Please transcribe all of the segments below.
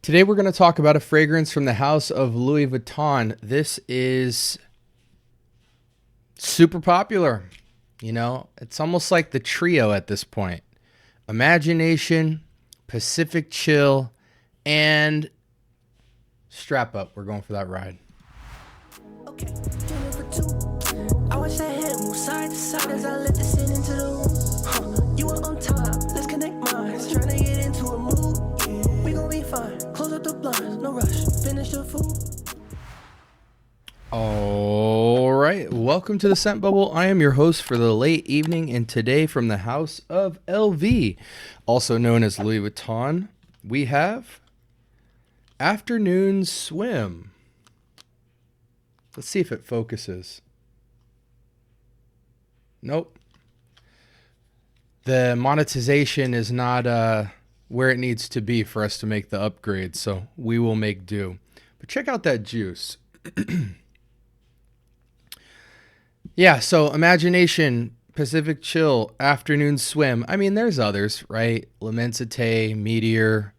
Today we're going to talk about a fragrance from the house of Louis Vuitton. This is super popular. It's almost like the trio at this point. Imagination, Pacific Chill, and Strap Up. We're going for that ride. Okay, for two. I watch that head move side to side as I let this in into the room. You are on top, let's connect minds. Trying to get into a mood. We gon' be fine. Close up the blinds, no rush. Finish the food. All right, welcome to the Scent Bubble. I am your host for the late evening, and today from the house of LV, also known as Louis Vuitton, we have Afternoon Swim. Let's see if it focuses. Nope. The monetization is not where it needs to be for us to make the upgrade, so we will make do. But check out that juice. Yeah, so Imagination, Pacific Chill, Afternoon Swim. I mean, there's others, right? L'Immensité, Meteor,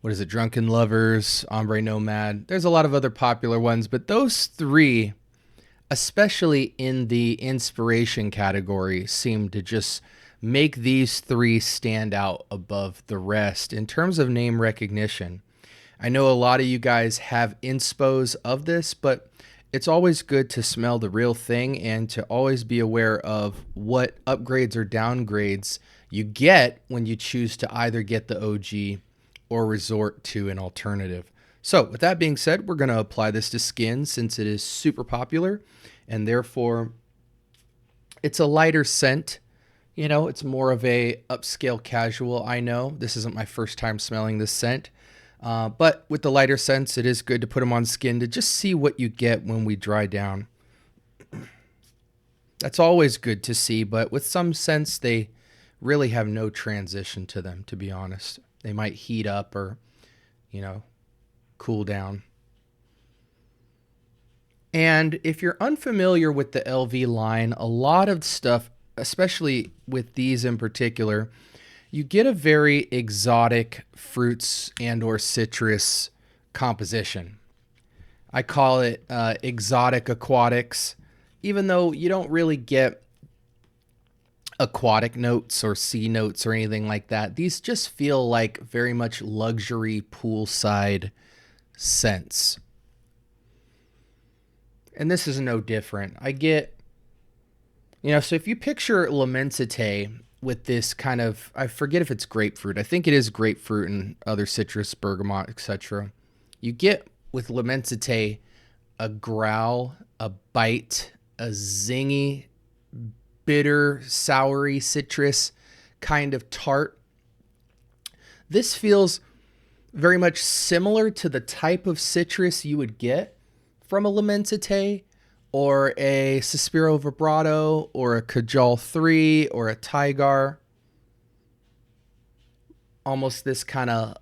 what is it? Drunken Lovers, Ombre Nomad. There's a lot of other popular ones, but those three, especially in the inspiration category, seem to just make these three stand out above the rest in terms of name recognition. I know a lot of you guys have inspos of this, but it's always good to smell the real thing and to always be aware of what upgrades or downgrades you get when you choose to either get the OG or resort to an alternative. So with that being said, we're going to apply this to skin since it is super popular and therefore it's a lighter scent. It's more of a upscale casual. I know this isn't my first time smelling this scent. But with the lighter scents, it is good to put them on skin to just see what you get when we dry down. That's always good to see, but with some scents, they really have no transition to them, to be honest. They might heat up or, cool down. And if you're unfamiliar with the LV line, a lot of stuff, especially with these in particular, you get a very exotic fruits and or citrus composition. I call it exotic aquatics, even though you don't really get aquatic notes or sea notes or anything like that. These just feel like very much luxury poolside scents. And this is no different. I get, so if you picture L'Immensité with this kind of, I forget if it's grapefruit. I think it is grapefruit and other citrus, bergamot, etc. You get with L'Immensité a growl, a bite, a zingy, bitter, soury citrus kind of tart. This feels very much similar to the type of citrus you would get from a L'Immensité or a Suspiro Vibrato, or a Kajal 3, or a Tigar. Almost this kind of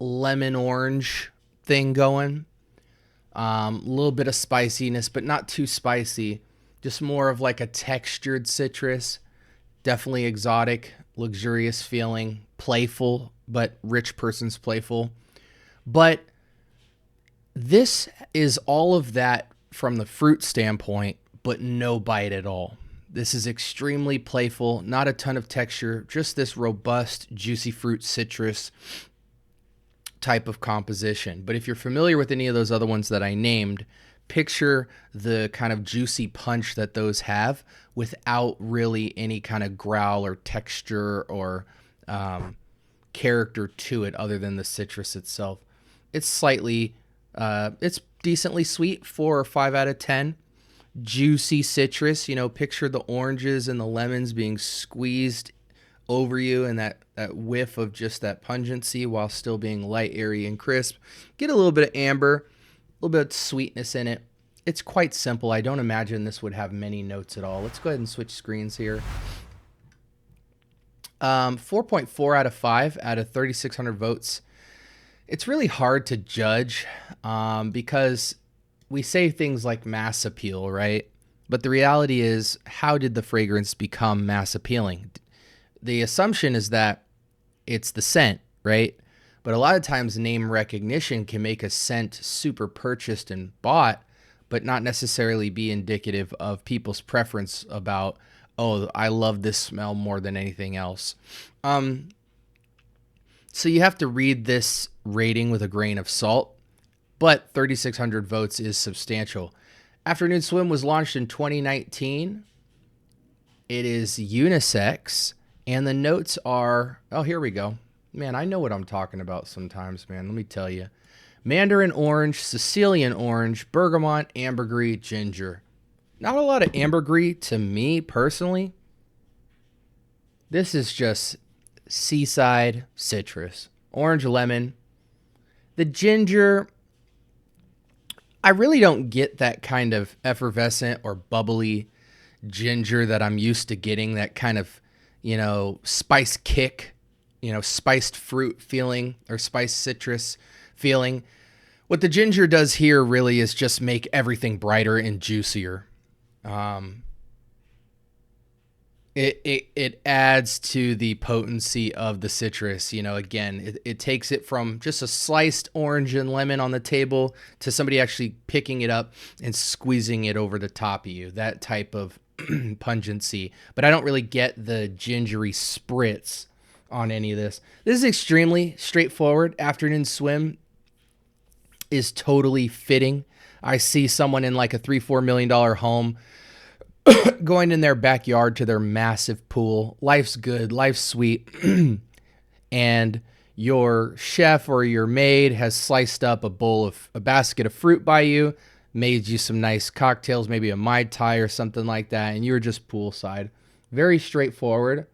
lemon orange thing going. A little bit of spiciness, but not too spicy. Just more of like a textured citrus. Definitely exotic, luxurious feeling, playful, but rich person's playful. But this is all of that from the fruit standpoint, but no bite at all. This is extremely playful, not a ton of texture, just this robust, juicy fruit citrus type of composition. But if you're familiar with any of those other ones that I named, picture the kind of juicy punch that those have without really any kind of growl or texture or character to it other than the citrus itself. It's slightly, it's decently sweet, 4 or 5 out of 10. Juicy citrus, picture the oranges and the lemons being squeezed over you and that whiff of just that pungency while still being light, airy, and crisp. Get a little bit of amber, a little bit of sweetness in it. It's quite simple. I don't imagine this would have many notes at all. Let's go ahead and switch screens here. 4.4 out of 5 out of 3,600 votes. It's really hard to judge because we say things like mass appeal, right? But the reality is, how did the fragrance become mass appealing? The assumption is that it's the scent, right? But a lot of times name recognition can make a scent super purchased and bought, but not necessarily be indicative of people's preference about, oh, I love this smell more than anything else. So you have to read this rating with a grain of salt, but 3,600 votes is substantial. Afternoon Swim was launched in 2019. It is unisex, and the notes are, oh, here we go. Man, I know what I'm talking about sometimes, man. Let me tell you. Mandarin orange, Sicilian orange, bergamot, ambergris, ginger. Not a lot of ambergris to me personally. This is just seaside citrus. Orange, lemon. The ginger, I really don't get that kind of effervescent or bubbly ginger that I'm used to getting, that kind of, spice kick, spiced fruit feeling or spiced citrus feeling. What the ginger does here really is just make everything brighter and juicier. It adds to the potency of the citrus. Again, it takes it from just a sliced orange and lemon on the table to somebody actually picking it up and squeezing it over the top of you. That type of pungency. But I don't really get the gingery spritz on any of this. This is extremely straightforward. Afternoon Swim is totally fitting. I see someone in like a $3-4 million home going in their backyard to their massive pool. Life's good, life's sweet. And your chef or your maid has sliced up a basket of fruit by you, made you some nice cocktails, maybe a Mai Tai or something like that, and you're just poolside. Very straightforward.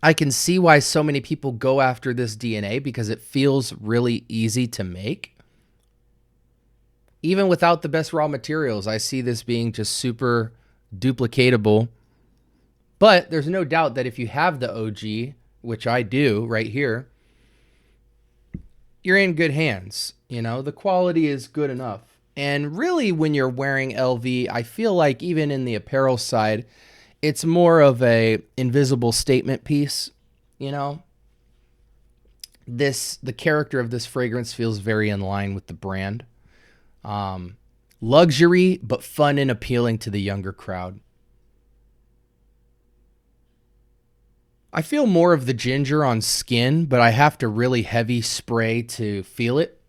I can see why so many people go after this DNA because it feels really easy to make. Even without the best raw materials, I see this being just super duplicatable. But there's no doubt that if you have the OG, which I do right here, you're in good hands. The quality is good enough. And really, when you're wearing LV, I feel like even in the apparel side, it's more of a invisible statement piece. The character of this fragrance feels very in line with the brand. Luxury, but fun and appealing to the younger crowd. I feel more of the ginger on skin, but I have to really heavy spray to feel it.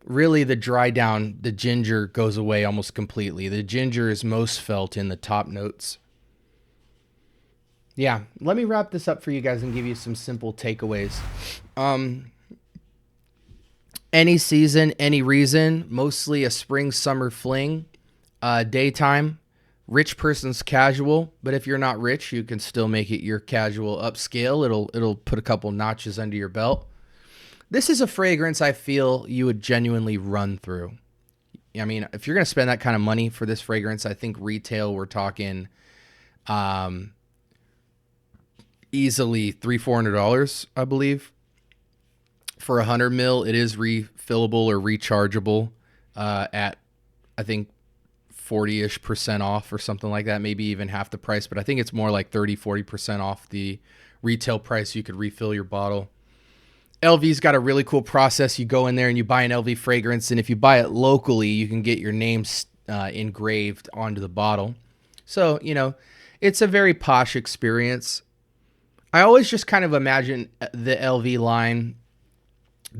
Really, the dry down, the ginger goes away almost completely. The ginger is most felt in the top notes. Yeah, let me wrap this up for you guys and give you some simple takeaways. Any season, any reason, mostly a spring, summer fling, daytime, rich person's casual. But if you're not rich, you can still make it your casual upscale. It'll put a couple notches under your belt. This is a fragrance I feel you would genuinely run through. I mean, if you're going to spend that kind of money for this fragrance, I think retail, we're talking easily $300-400, I believe. For 100 mil, it is refillable or rechargeable at, I think, 40-ish% off or something like that, maybe even half the price. But I think it's more like 30-40% off the retail price. You could refill your bottle. LV's got a really cool process. You go in there and you buy an LV fragrance, and if you buy it locally, you can get your name engraved onto the bottle. So, it's a very posh experience. I always just kind of imagine the LV line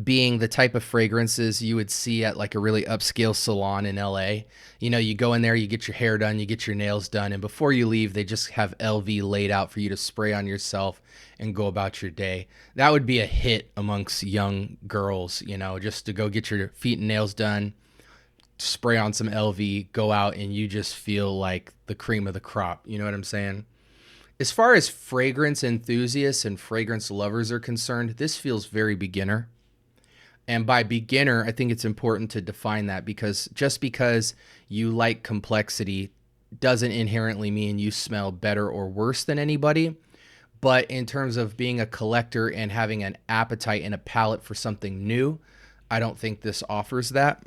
being the type of fragrances you would see at like a really upscale salon in LA. You go in there, you get your hair done, you get your nails done, and before you leave, they just have LV laid out for you to spray on yourself and go about your day. That would be a hit amongst young girls, just to go get your feet and nails done, spray on some LV, go out, and you just feel like the cream of the crop. You know what I'm saying? As far as fragrance enthusiasts and fragrance lovers are concerned, this feels very beginner. And by beginner, I think it's important to define that, because just because you like complexity doesn't inherently mean you smell better or worse than anybody. But in terms of being a collector and having an appetite and a palate for something new, I don't think this offers that,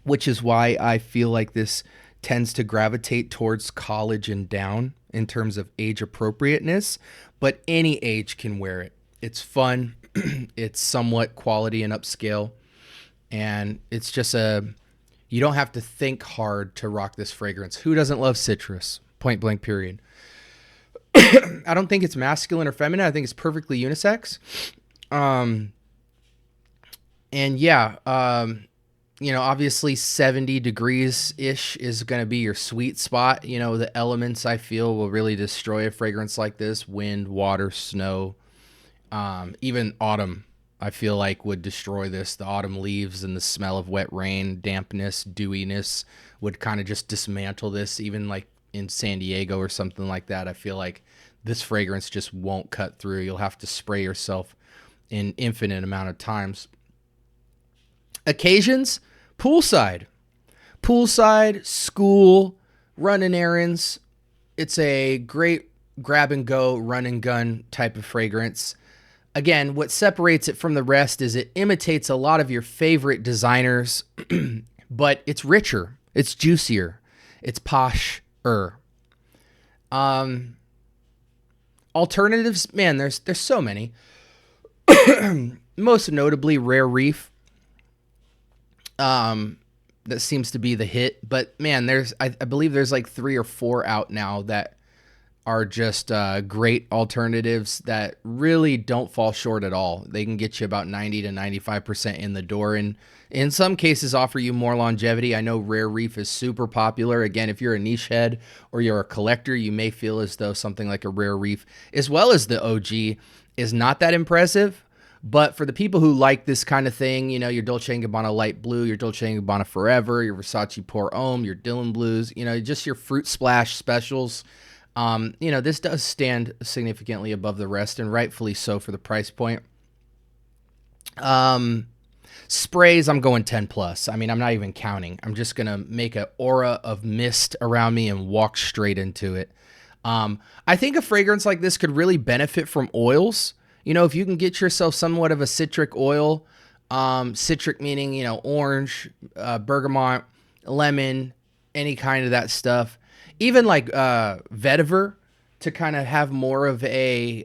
which is why I feel like this tends to gravitate towards college and down in terms of age appropriateness, but any age can wear it. It's fun. It's somewhat quality and upscale. And it's just you don't have to think hard to rock this fragrance. Who doesn't love citrus? Point blank, period. I don't think it's masculine or feminine. I think it's perfectly unisex. And yeah, obviously 70 degrees ish is going to be your sweet spot. The elements I feel will really destroy a fragrance like this: wind, water, snow, even autumn. I feel like would destroy this. The autumn leaves and the smell of wet rain, dampness, dewiness would kind of just dismantle this. Even like in San Diego or something like that, I feel like this fragrance just won't cut through. You'll have to spray yourself an infinite amount of times. Occasions, poolside, school, running errands. It's a great grab and go, run and gun type of fragrance. Again, what separates it from the rest is it imitates a lot of your favorite designers, but it's richer, it's juicier, it's posh-er. Alternatives, man, there's so many. Most notably, Rare Reef. That seems to be the hit, but man, I believe there's like 3 or 4 out now that are just great alternatives that really don't fall short at all. They can get you about 90 to 95% in the door, and in some cases offer you more longevity. I know Rare Reef is super popular. Again, if you're a niche head or you're a collector, you may feel as though something like a Rare Reef, as well as the OG, is not that impressive. But for the people who like this kind of thing, your Dolce & Gabbana Light Blue, your Dolce & Gabbana Forever, your Versace Pour Homme, your Dylan Blues, just your Fruit Splash specials, this does stand significantly above the rest, and rightfully so for the price point. Sprays, I'm going 10 plus. I mean, I'm not even counting. I'm just going to make an aura of mist around me and walk straight into it. I think a fragrance like this could really benefit from oils. If you can get yourself somewhat of a citric oil, citric meaning, orange, bergamot, lemon, any kind of that stuff. Even like vetiver, to kind of have more of a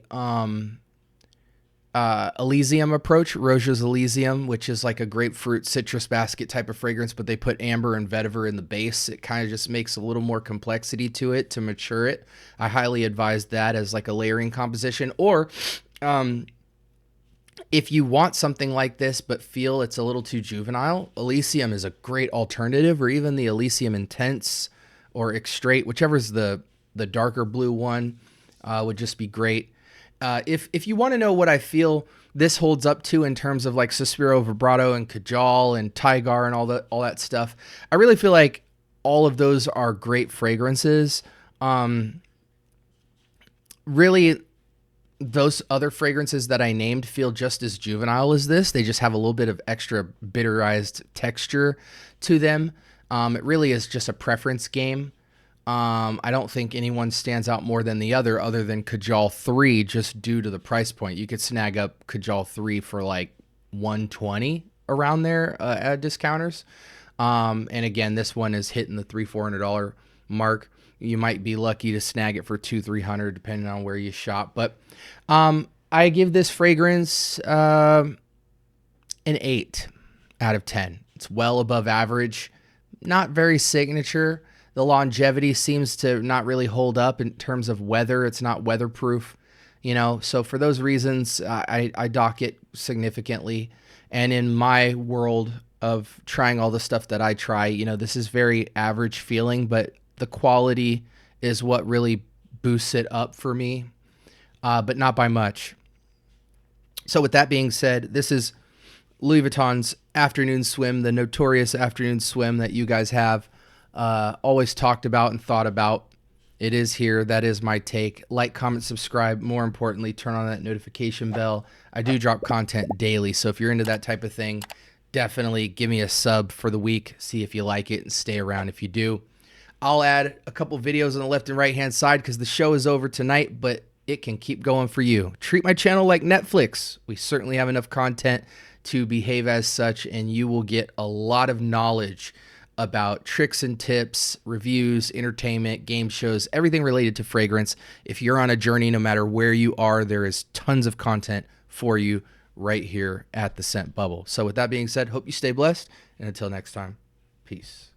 Elysium approach, Roja's Elysium, which is like a grapefruit citrus basket type of fragrance, but they put amber and vetiver in the base. It kind of just makes a little more complexity to it to mature it. I highly advise that as like a layering composition. Or if you want something like this but feel it's a little too juvenile, Elysium is a great alternative, or even the Elysium Intense or Extrait, whichever is the darker blue one, would just be great. If you want to know what I feel this holds up to in terms of like Suspiro, Vibrato, and Kajal and Tygar and all that stuff, I really feel like all of those are great fragrances. Really, those other fragrances that I named feel just as juvenile as this. They just have a little bit of extra bitterized texture to them. It really is just a preference game. I don't think anyone stands out more than the other than Kajal 3, just due to the price point. You could snag up Kajal 3 for like $120 around there at discounters. And again, this one is hitting the $300-$400 mark. You might be lucky to snag it for $200-$300 depending on where you shop. But I give this fragrance an 8 out of 10. It's well above average. Not very signature. The longevity seems to not really hold up in terms of weather. It's not weatherproof, So for those reasons, I dock it significantly. And in my world of trying all the stuff that I try, this is very average feeling, but the quality is what really boosts it up for me, but not by much. So with that being said, this is Louis Vuitton's Afternoon Swim, the notorious Afternoon Swim that you guys have always talked about and thought about. It is here. That is my take. Like, comment, subscribe. More importantly, turn on that notification bell. I do drop content daily, so if you're into that type of thing, definitely give me a sub for the week. See if you like it and stay around if you do. I'll add a couple videos on the left and right hand side because the show is over tonight, but it can keep going for you. Treat my channel like Netflix. We certainly have enough content to behave as such, and you will get a lot of knowledge about tricks and tips, reviews, entertainment, game shows, everything related to fragrance. If you're on a journey, no matter where you are, there is tons of content for you right here at the Scent Bubble. So with that being said, hope you stay blessed, and until next time, peace.